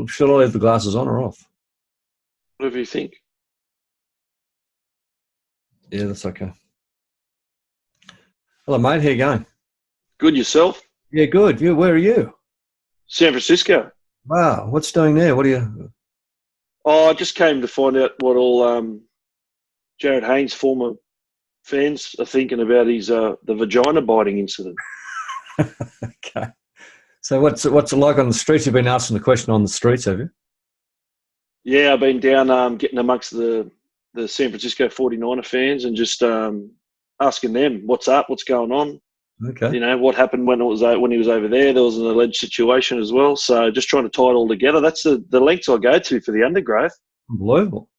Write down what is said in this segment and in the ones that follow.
Should I leave the glasses on or off? Whatever you think. Yeah, that's okay. Hello, mate. How you going? Good yourself? Yeah, good. Where are you? San Francisco. Wow, what's doing there? What are you? Oh, I just came to find out what all Jarryd Haynes, former fans, are thinking about his the vagina biting incident. Okay. So what's it like on the streets? You've been asking the question on the streets, have you? Yeah, I've been down getting amongst the San Francisco 49er fans and just asking them what's up, what's going on. Okay. You know, what happened when he was over there. There was an alleged situation as well. So just trying to tie it all together. That's the lengths I go to for the undergrowth. Unbelievable.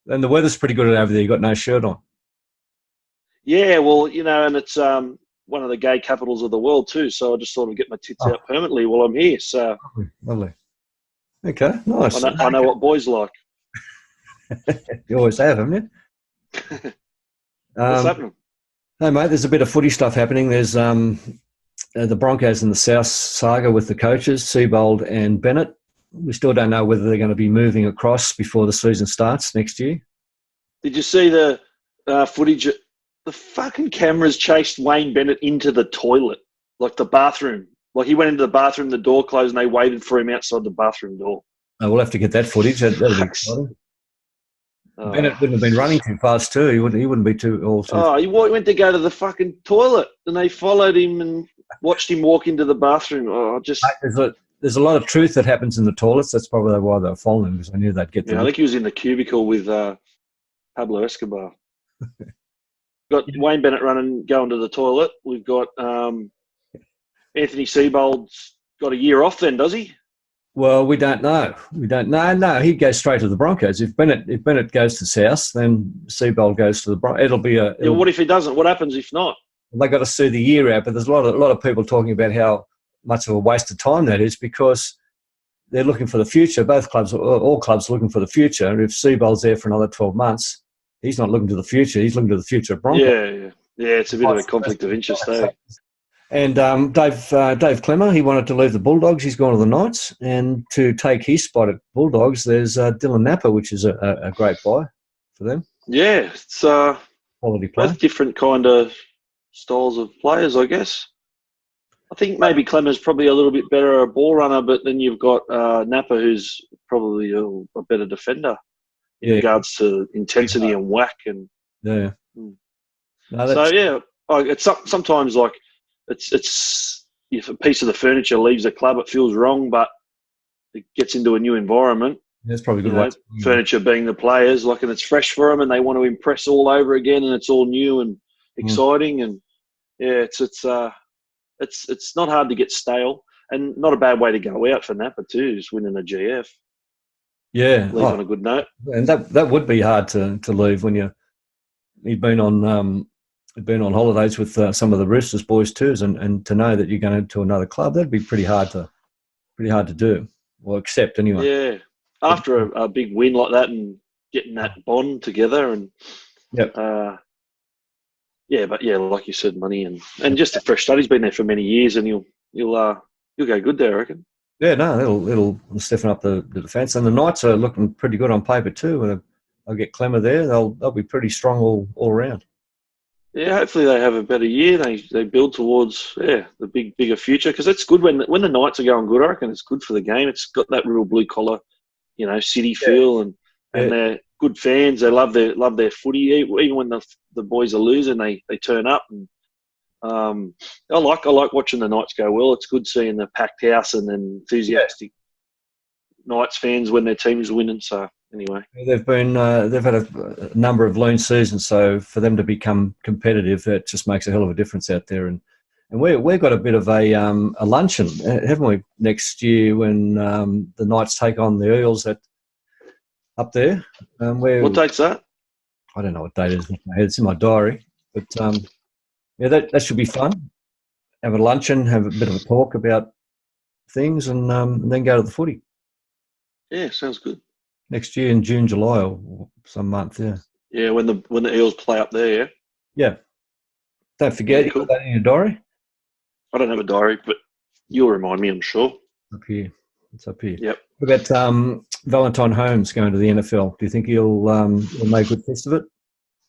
And the weather's pretty good over there. You got no shirt on. Yeah, well, you know, and it's one of the gay capitals of the world too. So I just thought I'd get my tits out permanently while I'm here. So Lovely. Okay, nice. I know what boys like. You always have, haven't you? What's happening? No, mate, there's a bit of footy stuff happening. There's the Broncos in the South saga with the coaches, Seabold and Bennett. We still don't know whether they're going to be moving across before the season starts next year. Did you see the footage? The fucking cameras chased Wayne Bennett into the toilet, like the bathroom. Like he went into the bathroom, the door closed, and they waited for him outside the bathroom door. Oh, we'll have to get that footage. That'll be exciting. Bennett wouldn't have been running too fast too. He wouldn't be too. He went to go to the fucking toilet, and they followed him and watched him walk into the bathroom. There's a lot of truth that happens in the toilets. That's probably why they were following him, because I knew they'd get there. Yeah, I think he was in the cubicle with Pablo Escobar. Got Wayne Bennett going to the toilet. We've got Anthony Seabold's got a year off then, does he? Well, we don't know. No, he goes straight to the Broncos. If Bennett goes to South, then Seabold goes to the Broncos. What if he doesn't? What happens if not? They got to see the year out, but there's a lot of people talking about how much of a waste of time that is, because they're looking for the future. All clubs are looking for the future. If Seabold's there for another 12 months, he's not looking to the future. He's looking to the future of Broncos. Yeah. It's a bit of a conflict of interest, eh? And Dave Clemmer, he wanted to leave the Bulldogs. He's gone to the Knights. And to take his spot at Bulldogs, there's Dylan Napper, which is a great buy for them. Yeah, it's quality player. Both different kind of styles of players, I guess. I think maybe Clemmer's probably a little bit better a ball runner, but then you've got Napper, who's probably a better defender in regards to intensity and whack. And it's sometimes like it's if a piece of the furniture leaves the club, it feels wrong, but it gets into a new environment. That's probably good. Furniture being the players, and it's fresh for them, and they want to impress all over again, and it's all new and exciting, and it's not hard to get stale, and not a bad way to go out for Napper too, is winning a GF. Yeah, leave on a good note. And that would be hard to leave when you've been on holidays with some of the Roosters boys too, and to know that you're going to another club, that'd be pretty hard to do, or accept anyway. Yeah, after a big win like that and getting that bond together, and like you said, money and just a fresh start. He's been there for many years, and you'll go good there, I reckon. Yeah, no, it'll stiffen up the defence, and the Knights are looking pretty good on paper too. And they'll get Clemmer there; they'll be pretty strong all around. Yeah, hopefully they have a better year. They build towards the bigger future, because it's good when the Knights are going good. I reckon it's good for the game. It's got that real blue collar, city feel, and they're good fans. They love their footy. Even when the boys are losing, they turn up. And I like watching the Knights go well. It's good seeing the packed house and enthusiastic Knights fans when their team is winning. So. Anyway, they've had a number of lean seasons, so for them to become competitive, it just makes a hell of a difference out there. And we've got a bit of a luncheon, haven't we, next year when the Knights take on the Eels up there. What date's that? I don't know what date it is. It's in my diary, but that should be fun. Have a luncheon, have a bit of a talk about things, and then go to the footy. Yeah, sounds good. Next year in June, July, or some month, Yeah, when the Eels play up there, Yeah. Don't forget, cool. You got that in your diary? I don't have a diary, but you'll remind me, I'm sure. Up here. It's up here. Yep. What about Valentine Holmes going to the NFL? Do you think he'll make a good test of it?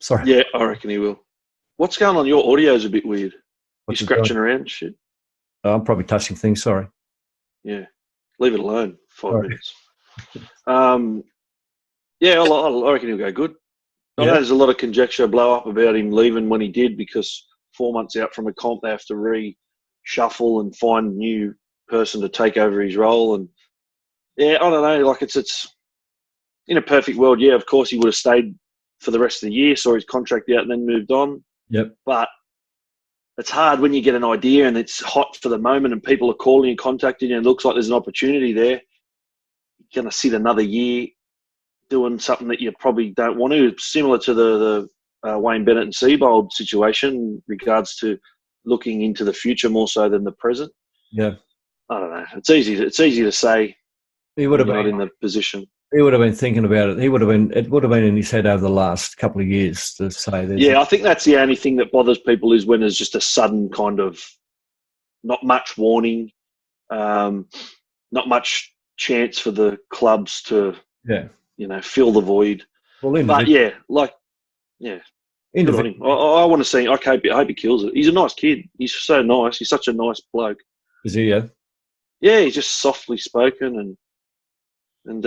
Sorry. Yeah, I reckon he will. What's going on? Your audio's a bit weird. What's You it doing? scratching around and shit? Oh, I'm probably touching things. Sorry. Yeah. Leave it alone. 5 Sorry. minutes. Yeah, I reckon he'll go good. I know Yeah. there's a lot of conjecture blow up about him leaving when he did because 4 months out from a comp, they have to reshuffle and find a new person to take over his role. And yeah, I don't know. Like it's in a perfect world. Yeah, of course he would have stayed for the rest of the year, saw his contract out, and then moved on. Yep. But it's hard when you get an idea and it's hot for the moment, and people are calling and contacting you, and it looks like there's an opportunity there. You're going to sit another year doing something that you probably don't want to, similar to the Wayne Bennett and Seabold situation in regards to looking into the future more so than the present. Yeah. I don't know. It's easy to say He would when have you're not been. in the position. He would have been thinking about it. It would have been in his head over the last couple of years to say there's. Yeah, I think that's the only thing that bothers people is when there's just a sudden kind of not much warning, not much chance for the clubs to, Yeah. fill the void. Well, But yeah, good on him. I want to see. I hope he kills it. He's a nice kid. He's so nice. He's such a nice bloke. Is he? Yeah. Yeah, he's just softly spoken and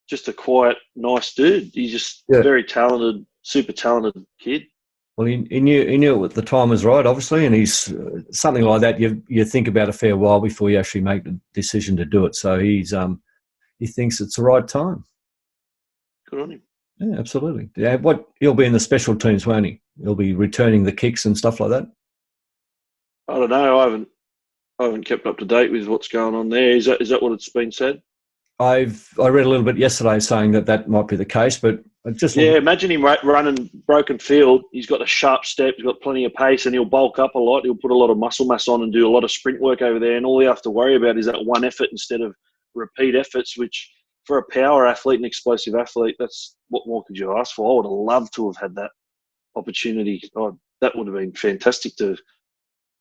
just a quiet, nice dude. He's just very talented, super talented kid. Well, he knew the time was right, obviously, and he's something like that. You think about a fair while before you actually make the decision to do it. So he thinks it's the right time. Good on him. Yeah, absolutely. Yeah, he'll be in the special teams, won't he? He'll be returning the kicks and stuff like that. I don't know. I haven't kept up to date with what's going on there. Is that what it's been said? I read a little bit yesterday saying that might be the case, but imagine him running broken field. He's got a sharp step. He's got plenty of pace, and he'll bulk up a lot. He'll put a lot of muscle mass on and do a lot of sprint work over there. And all you have to worry about is that one effort instead of repeat efforts, which for a power athlete and explosive athlete, that's what more could you ask for? I would have loved to have had that opportunity. That would have been fantastic to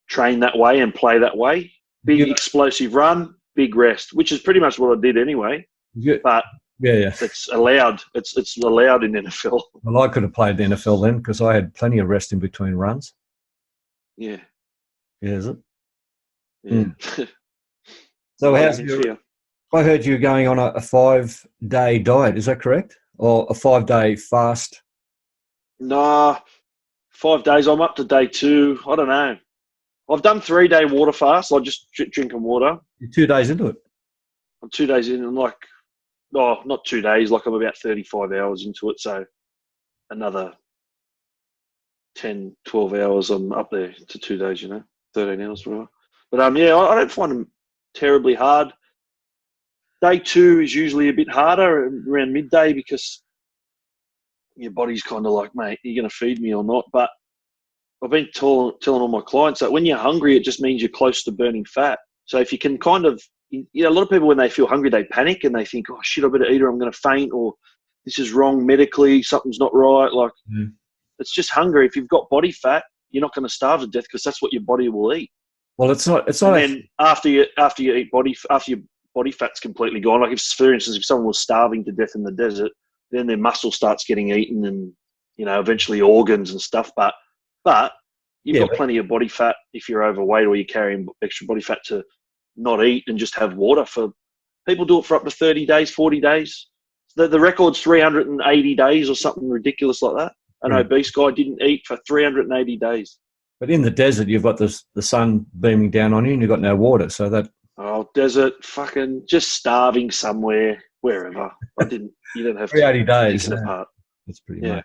train that way and play that way. Big explosive run, big rest, which is pretty much what I did anyway. But it's allowed. It's allowed in NFL. Well, I could have played the NFL then because I had plenty of rest in between runs. Yeah. Yeah, is it? Yeah. So I heard you going on a 5-day diet. Is that correct? Or a 5-day fast? Nah, 5 days. I'm up to day 2. I don't know. I've done 3-day water fast. I just drinking water. You're 2 days into it. I'm 2 days in. I'm not 2 days. Like I'm about 35 hours into it. So another 10, 12 hours. I'm up there to 2 days. 13 hours, whatever. But I don't find them terribly hard. Day 2 is usually a bit harder around midday because your body's kind of like, mate, are you going to feed me or not? But I've been telling all my clients that when you're hungry, it just means you're close to burning fat. So if you can kind of, a lot of people, when they feel hungry, they panic and they think, oh, shit, I better eat or I'm going to faint, or this is wrong medically, something's not right. Like, It's just hunger. If you've got body fat, you're not going to starve to death because that's what your body will eat. Well, it's not. And then after you eat after your body fat's completely gone, like for instance, if someone was starving to death in the desert, then their muscle starts getting eaten and, eventually organs and stuff. But you've got plenty of body fat if you're overweight or you're carrying extra body fat to not eat and just have water. For people do it for up to 30 days, 40 days. The record's 380 days or something ridiculous like that. An obese guy didn't eat for 380 days. But in the desert, you've got the sun beaming down on you and you've got no water. So that... Oh, desert, fucking just starving somewhere, wherever. You don't have 380 days. Pick it apart. That's pretty much.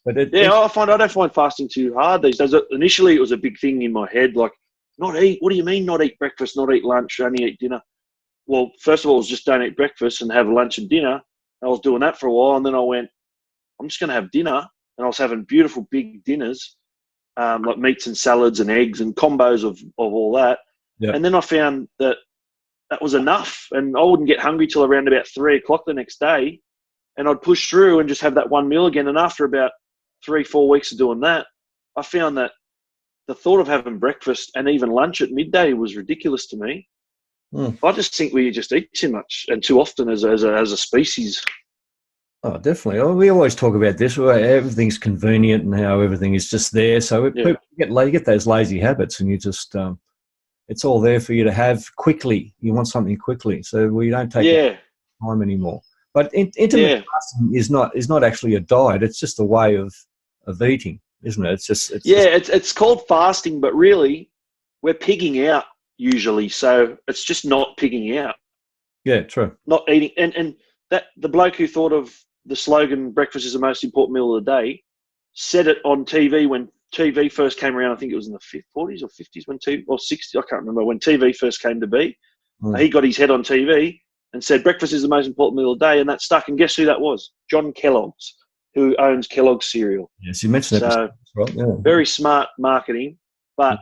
But I don't find fasting too hard these days. Initially, it was a big thing in my head, like, not eat. What do you mean not eat breakfast, not eat lunch, only eat dinner? Well, first of all, it was just don't eat breakfast and have lunch and dinner. I was doing that for a while, and then I went, I'm just going to have dinner. And I was having beautiful big dinners, like meats and salads and eggs and combos of all that. Yep. And then I found that was enough, and I wouldn't get hungry till around about 3 o'clock the next day, and I'd push through and just have that one meal again. And after about 3-4 weeks of doing that, I found that the thought of having breakfast and even lunch at midday was ridiculous to me. Mm. I just think we just eat too much and too often as a species. Oh, definitely. Oh, we always talk about this. Where everything's convenient and how everything is just there. So Yeah. people you get those lazy habits, and you just it's all there for you to have quickly. You want something quickly, so we don't take Yeah. time anymore. But intermittent Yeah. fasting is not actually a diet. It's just a way of eating, isn't it? It's just It's called fasting, but really we're pigging out usually. So it's just not pigging out, yeah, true. not eating. And that the bloke who thought of the slogan "Breakfast is the most important meal of the day" said it on TV when TV first came around. I think it was in the 40s or 50s when TV, or 60s, I can't remember, when TV first came to be. He got his head on TV and said breakfast is the most important meal of the day, and that stuck. And guess who that was? John Kellogg's, who owns Kellogg's cereal. Yes, you mentioned that. So Right? Yeah. very smart marketing, but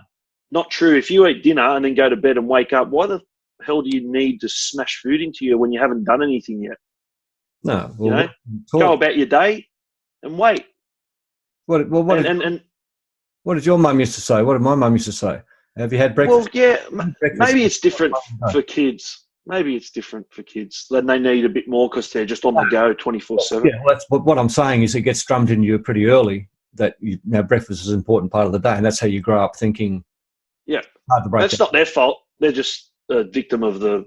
not true. If you eat dinner and then go to bed and wake up, why the hell do you need to smash food into you when you haven't done anything yet? No, well, You know, go about your day and wait. What did your mum used to say? What did my mum used to say? Have you had breakfast? Well, yeah, maybe it's different for kids. Maybe it's different for kids. Then they need a bit more because they're just on the go 24/7. Yeah, well, that's what I'm saying is it gets drummed into you pretty early that breakfast is an important part of the day, and that's how you grow up thinking. Yeah, hard to break that's not their fault. They're just a victim of the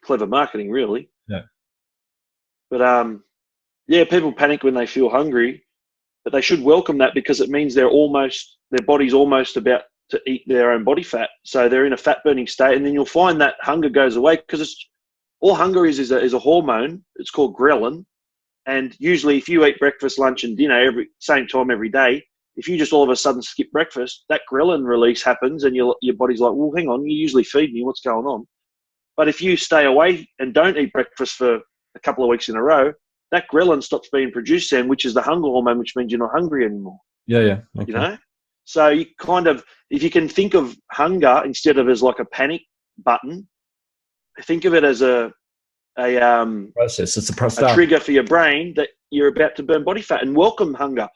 clever marketing, really. Yeah. But people panic when they feel hungry, but they should welcome that because it means their body's almost about to eat their own body fat, so they're in a fat burning state, and then you'll find that hunger goes away because all hunger is a hormone. It's called ghrelin, and usually if you eat breakfast, lunch, and dinner same time every day, if you just all of a sudden skip breakfast, that ghrelin release happens, and your body's like, well, hang on, you usually feed me, what's going on? But if you stay away and don't eat breakfast for a couple of weeks in a row, that ghrelin stops being produced then, which is the hunger hormone, which means you're not hungry anymore. Yeah. Okay. You know? So you kind of, if you can think of hunger instead of as like a panic button, think of it as a process. It's a trigger for your brain that you're about to burn body fat, and welcome hunger.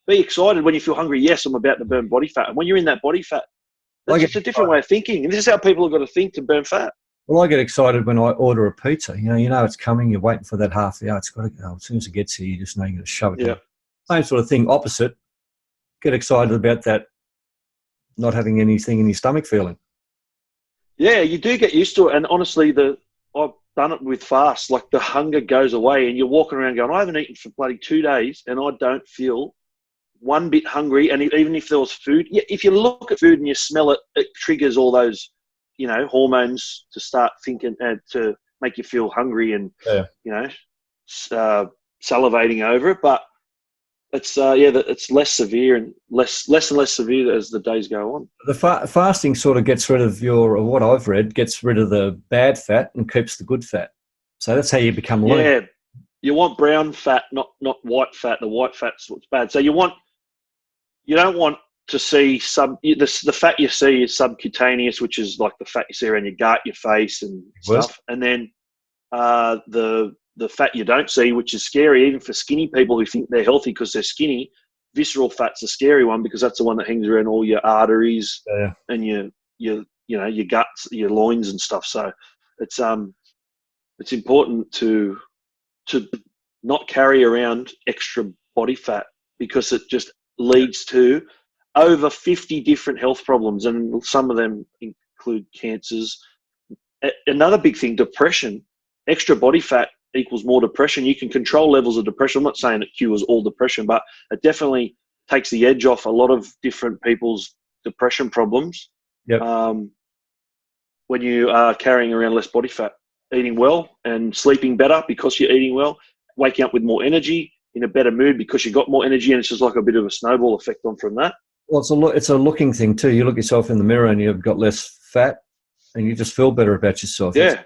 Be excited when you feel hungry. Yes, I'm about to burn body fat. And when you're in that body fat, that's just a different way of thinking. And this is how people have got to think to burn fat. Well, I get excited when I order a pizza. You know it's coming. You're waiting for that half hour. It's got to go. As soon as it gets here, you just know you're going to shove it. Yeah. Same sort of thing. Opposite. Get excited about that. Not having anything in your stomach feeling. Yeah, you do get used to it. And honestly, I've done it with fast. Like the hunger goes away, and you're walking around going, I haven't eaten for bloody 2 days, and I don't feel one bit hungry. And even if there was food, if you look at food and you smell it, it triggers all those, hormones to start thinking and to make you feel hungry and, salivating over it. But it's less severe and less and less severe as the days go on. The fasting sort of gets rid of what I've read, gets rid of the bad fat and keeps the good fat. So that's how you become lean. Yeah, you want brown fat, not white fat. The white fat's what's bad. So you don't want to see the fat you see is subcutaneous, which is like the fat you see around your gut, your face, and stuff. And then the fat you don't see, which is scary, even for skinny people who think they're healthy because they're skinny. Visceral fat's a scary one because that's the one that hangs around all your arteries and your guts, your loins and stuff. So it's important to not carry around extra body fat because it just leads to over 50 different health problems, and some of them include cancers. Another big thing, depression. Extra body fat equals more depression. You can control levels of depression. I'm not saying it cures all depression, but it definitely takes the edge off a lot of different people's depression problems. Yep. When you are carrying around less body fat, eating well and sleeping better because you're eating well, waking up with more energy, in a better mood because you got more energy, and it's just like a bit of a snowball effect on from that. Well, it's a looking thing too. You look yourself in the mirror and you've got less fat, and you just feel better about yourself. Yeah.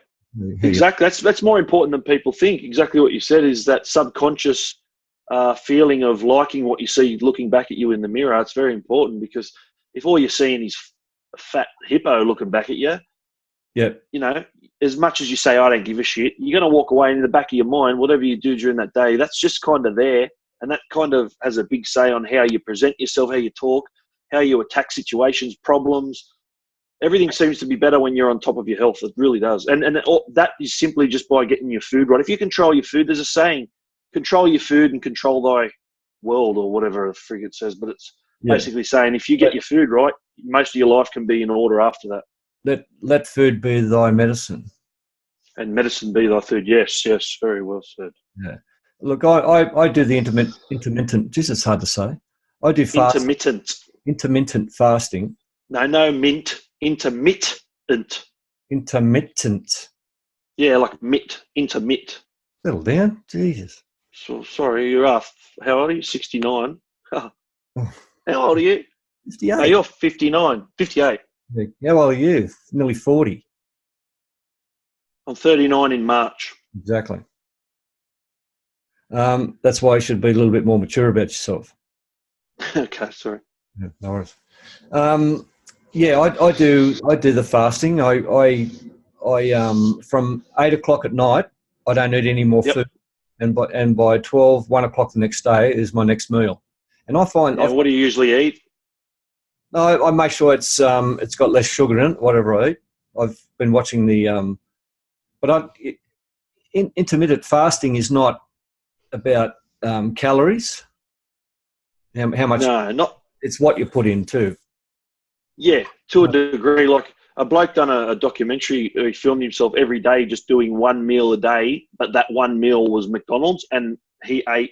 Exactly. That's more important than people think. Exactly what you said is that subconscious feeling of liking what you see looking back at you in the mirror. It's very important because if all you're seeing is a fat hippo looking back at you, as much as you say, I don't give a shit, you're going to walk away, and in the back of your mind, whatever you do during that day, that's just kind of there. And that kind of has a big say on how you present yourself, how you talk, how you attack situations, problems. Everything seems to be better when you're on top of your health. It really does. And that is simply just by getting your food right. If you control your food, there's a saying, control your food and control thy world, or whatever the frig it says. But it's basically saying if you get your food right, most of your life can be in order after that. Let food be thy medicine. And medicine be thy food. Yes, very well said. Yeah. Look, I do the intermittent. Just it's hard to say. I do intermittent fasting. No, mint. Intermittent. Intermittent. Yeah, like intermit. Settle down, Jesus. So sorry, you're off. How old are you? 69. How old are you? 58. No, you're 59. 58. How old are you? Nearly 40. I'm 39 in March. Exactly. That's why you should be a little bit more mature about yourself. Okay, sorry. Yeah, no worries. I do the fasting. I from 8 o'clock at night, I don't eat any more food, and by 12, 1 o'clock the next day is my next meal. And I find. What do you usually eat? No, I make sure it's got less sugar in it. Whatever I eat, I've been watching the. Intermittent fasting is not about calories. How much? No, not. It's what you put in too. Yeah, to a degree. Like a bloke done a documentary. He filmed himself every day just doing one meal a day, but that one meal was McDonald's, and he ate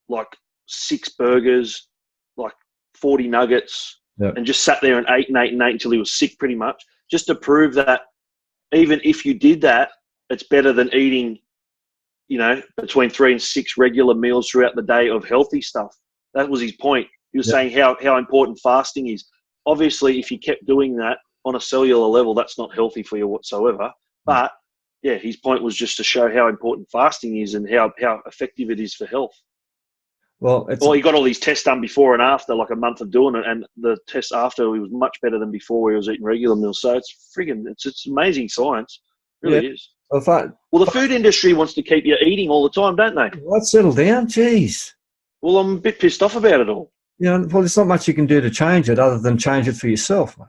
like 6 burgers, like 40 nuggets, and just sat there and ate until he was sick, pretty much, just to prove that even if you did that, it's better than eating, between 3 and 6 regular meals throughout the day of healthy stuff. That was his point. He was saying how important fasting is. Obviously, if you kept doing that on a cellular level, that's not healthy for you whatsoever. But, his point was just to show how important fasting is and how effective it is for health. Well, he got all these tests done before and after, like a month of doing it, and the test after he was much better than before where he was eating regular meals. So it's amazing science. It really is. Well, the food industry wants to keep you eating all the time, don't they? Let's settle down. Jeez. Well, I'm a bit pissed off about it all. Well, there's not much you can do to change it other than change it for yourself, mate.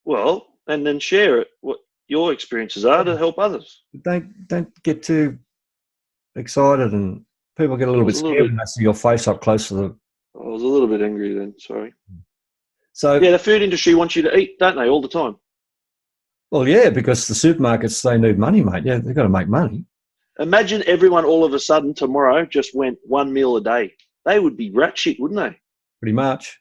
Well, and then share it, what your experiences are, to help others. Don't get too excited, and people get a little bit scared when they see your face up close to the... I was a little bit angry then, sorry. So the food industry wants you to eat, don't they, all the time? Well, yeah, because the supermarkets, they need money, mate. Yeah, they've got to make money. Imagine everyone all of a sudden tomorrow just went one meal a day. They would be rat shit, wouldn't they? Pretty much.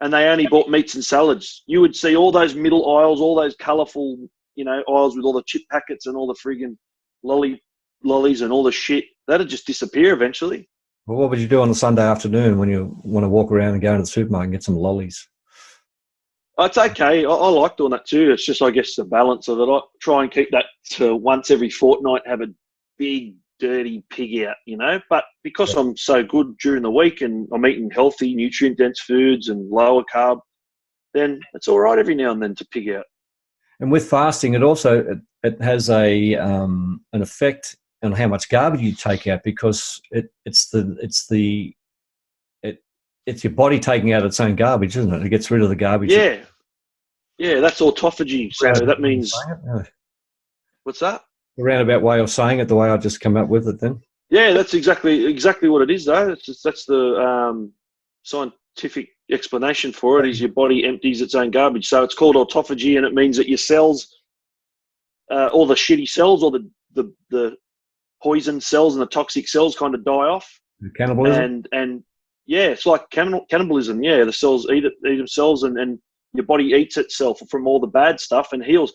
And they only bought meats and salads. You would see all those middle aisles, all those colourful, aisles with all the chip packets and all the friggin' lollies and all the shit. That'd just disappear eventually. Well, what would you do on a Sunday afternoon when you want to walk around and go into the supermarket and get some lollies? It's okay. I like doing that too. It's just, I guess, the balance of it. I try and keep that to once every fortnight, have a big, dirty pig out, But because I'm so good during the week and I'm eating healthy, nutrient-dense foods and lower carb, then it's all right every now and then to pig out. And with fasting, it also it has an effect on how much garbage you take out, because it's your body taking out its own garbage, isn't it? It gets rid of the garbage. Yeah, that's autophagy. So that means... What's that? The roundabout way of saying it, the way I just come up with it then. Yeah, that's exactly what it is, though. That's the scientific explanation for it, is your body empties its own garbage. So it's called autophagy, and it means that your cells, all the shitty cells, or the poison cells and the toxic cells kind of die off. Cannibalism? And yeah, it's like cannibalism. Yeah, the cells eat themselves, and your body eats itself from all the bad stuff and heals.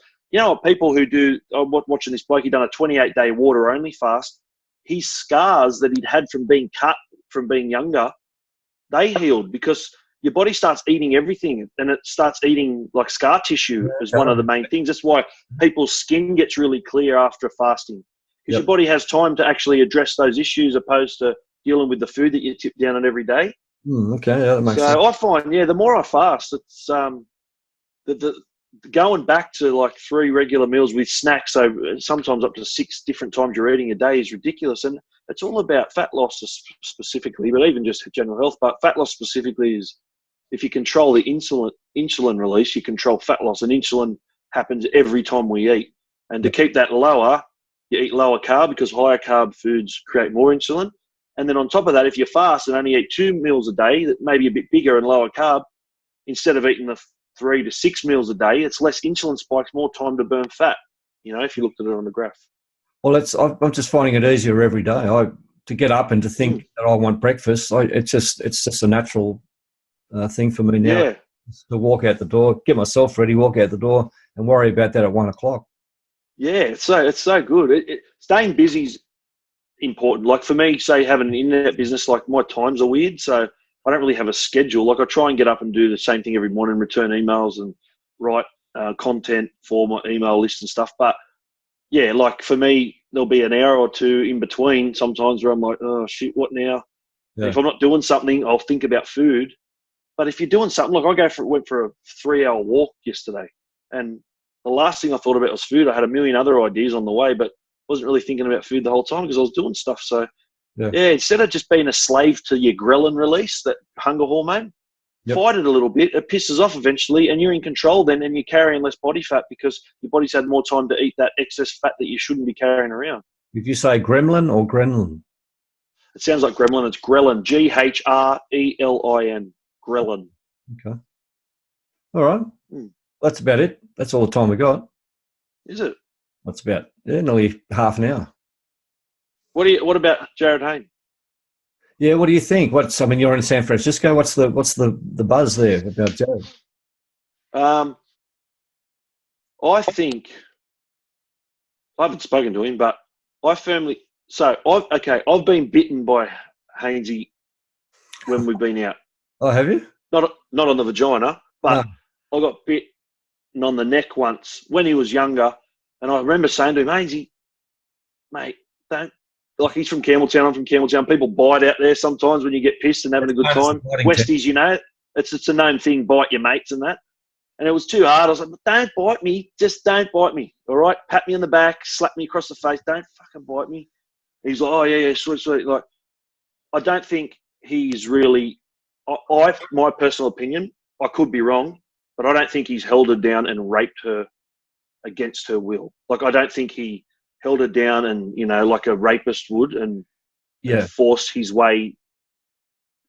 People who do, I'm watching this bloke, he done a 28-day water-only fast. His scars that he'd had from being cut from being younger, they healed, because your body starts eating everything, and it starts eating like scar tissue is one of the main things. That's why people's skin gets really clear after fasting, because your body has time to actually address those issues, opposed to dealing with the food that you tip down on every day. Okay, yeah, that makes sense. So I find, the more I fast, it's the going back to like 3 regular meals with snacks, so sometimes up to 6 different times you're eating a day, is ridiculous. And it's all about fat loss specifically, but even just general health. But fat loss specifically is if you control the insulin release, you control fat loss, and insulin happens every time we eat. And to keep that lower, you eat lower carb because higher carb foods create more insulin. And then on top of that, if you fast and only eat 2 meals a day, that may be a bit bigger and lower carb, instead of eating the 3 to 6 meals a day, it's less insulin spikes, more time to burn fat. You know, if you looked at it on the graph. Well, I'm just finding it easier every day. To get up and to think that I want breakfast. It's just a natural thing for me now. Yeah. To walk out the door, get myself ready, walk out the door, and worry about that at 1 o'clock. Yeah, it's so good. Staying busy is important. Like for me, say having an internet business, like my times are weird, so I don't really have a schedule. Like I try and get up and do the same thing every morning, return emails and write content for my email list and stuff. But yeah, like for me, there'll be an hour or two in between sometimes where I'm like, oh shit, what now? Yeah. If I'm not doing something, I'll think about food. But if you're doing something, like I went for a 3-hour walk yesterday, and the last thing I thought about was food. I had a million other ideas on the way, but wasn't really thinking about food the whole time because I was doing stuff. So yeah, instead of just being a slave to your ghrelin release, that hunger hormone, fight it a little bit. It pisses off eventually, and you're in control then, and you're carrying less body fat because your body's had more time to eat that excess fat that you shouldn't be carrying around. Did you say gremlin or ghrelin? It sounds like gremlin. It's ghrelin. Grelin. Ghrelin. Okay. All right. That's about it. That's all the time we got. Is it? That's about nearly half an hour. What about Jarryd Hayne? Yeah, what do you think? I mean, you're in San Francisco. What's the buzz there about Jarryd? I think I haven't spoken to him, but I've been bitten by Hainesy when we've been out. Oh, have you? Not on the vagina, but no. I got bitten on the neck once when he was younger, and I remember saying to him, Hainesy, mate, don't. Like he's from Campbelltown, I'm from Campbelltown. People bite out there sometimes when you get pissed and having a good time. Westies, you know, it's a known thing, bite your mates and that. And it was too hard. I was like, don't bite me. Just don't bite me. All right? Pat me on the back, slap me across the face. Don't fucking bite me. He's like, oh, yeah, sweet. Like, I don't think he's really, my personal opinion, I could be wrong, but I don't think he's held her down and raped her against her will. Like, I don't think he held her down and, you know, like a rapist would and forced his way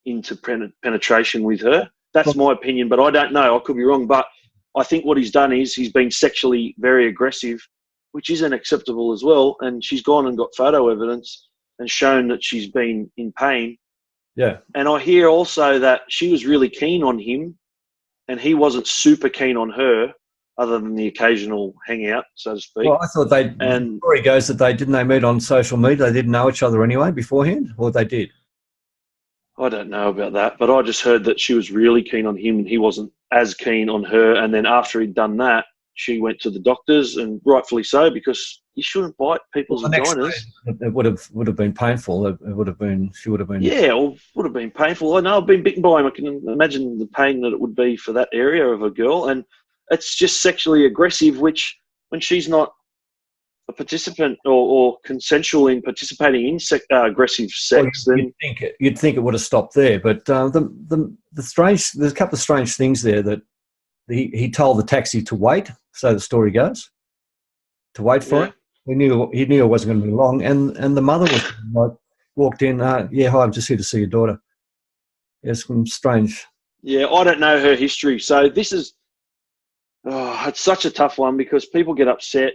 into penetration with her. That's my opinion, but I don't know. I could be wrong, but I think what he's done is he's been sexually very aggressive, which isn't acceptable as well. And she's gone and got photo evidence and shown that she's been in pain. Yeah. And I hear also that she was really keen on him and he wasn't super keen on her other than the occasional hangout, so to speak. Well, I thought the story goes that didn't they meet on social media? They didn't know each other anyway beforehand, or they did? I don't know about that, but I just heard that she was really keen on him and he wasn't as keen on her. And then after he'd done that, she went to the doctors, and rightfully so, because you shouldn't bite people's vaginas. It would have been painful. She would have been. Yeah, it would have been painful. I know I've been bitten by him. I can imagine the pain that it would be for that area of a girl. And it's just sexually aggressive, which when she's not a participant or consensual in participating in aggressive sex, then you'd think it would have stopped there. But there's a couple of strange things there that he told the taxi to wait. So the story goes, to wait for it. He knew it wasn't going to be long, and the mother was like walked in. Hi, I'm just here to see your daughter. It's strange. Yeah, I don't know her history, so this is it's such a tough one because people get upset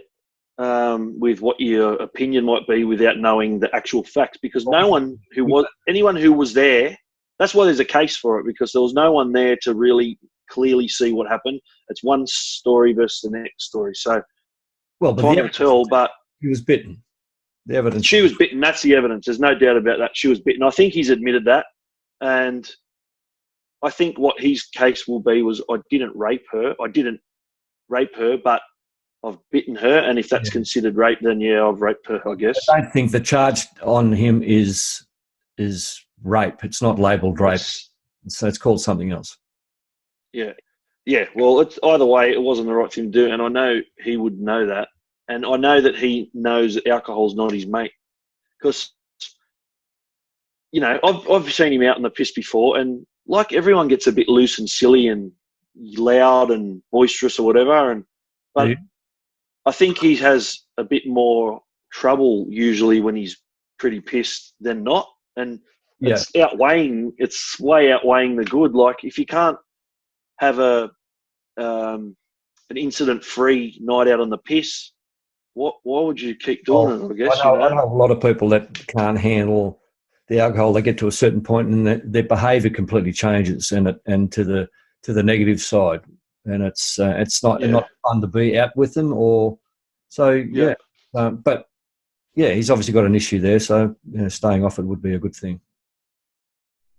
with what your opinion might be without knowing the actual facts, because anyone who was there, that's why there's a case for it, because there was no one there to really clearly see what happened. It's one story versus the next story. So, time will tell, but he was bitten. The evidence. She was bitten. That's the evidence. There's no doubt about that. She was bitten. I think he's admitted that. And I think what his case will be was, I didn't rape her. I didn't rape her, but I've bitten her, and if that's considered rape, then I've raped her, I guess. I don't think the charge on him is rape. It's not labelled rape, so it's called something else. Yeah. Well, it's either way, it wasn't the right thing to do, and I know he would know that, and I know that he knows that alcohol's not his mate, because I've seen him out in the piss before, and like everyone gets a bit loose and silly and loud and boisterous or whatever. But I think he has a bit more trouble usually when he's pretty pissed than not. And it's way outweighing the good. Like if you can't have an incident-free night out on the piss, why would you keep doing it? I guess I know a lot of people that can't handle the alcohol. They get to a certain point and their behaviour completely changes, and to the negative side, and it's not fun to be out with them. But yeah, he's obviously got an issue there, so staying off it would be a good thing.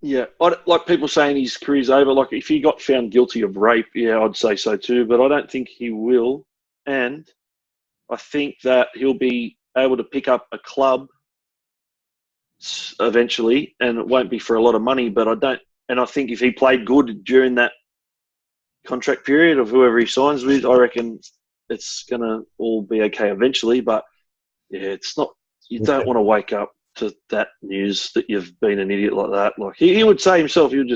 Yeah, like people saying his career's over. Like if he got found guilty of rape, yeah, I'd say so too. But I don't think he will, and I think that he'll be able to pick up a club eventually, and it won't be for a lot of money. But I think if he played good during that contract period of whoever he signs with, I reckon it's gonna all be okay eventually. But yeah, it's not. You don't want to wake up to that news that you've been an idiot like that. Like he would say himself, he would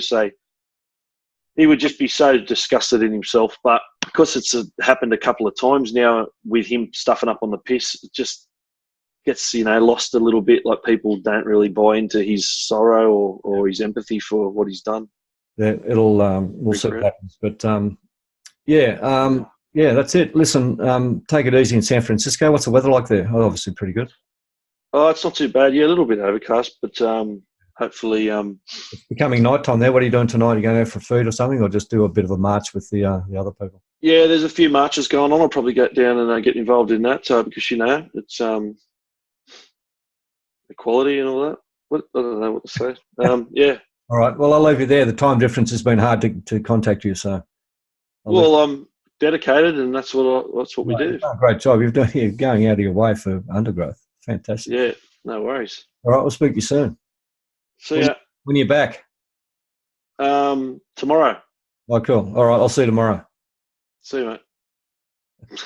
just be so disgusted in himself. But because it's happened a couple of times now with him stuffing up on the piss, it just gets lost a little bit. Like people don't really buy into his sorrow or his empathy for what he's done. Yeah, we'll see what happens. But yeah, that's it. Listen, take it easy in San Francisco. What's the weather like there? Oh, obviously pretty good. Oh, it's not too bad. Yeah, a little bit overcast, but hopefully. It's becoming nighttime there. What are you doing tonight? Are you going out for food or something, or just do a bit of a march with the other people? Yeah, there's a few marches going on. I'll probably get down and get involved in that because it's equality and all that. I don't know what to say. Yeah. All right. Well, I'll leave you there. The time difference has been hard to contact you, so. I'm dedicated, and that's what we do. Great job. You're going out of your way for undergrowth. Fantastic. Yeah, no worries. All right, we'll speak to you soon. See ya. When you're back? Tomorrow. Oh, cool. All right, I'll see you tomorrow. See you, mate.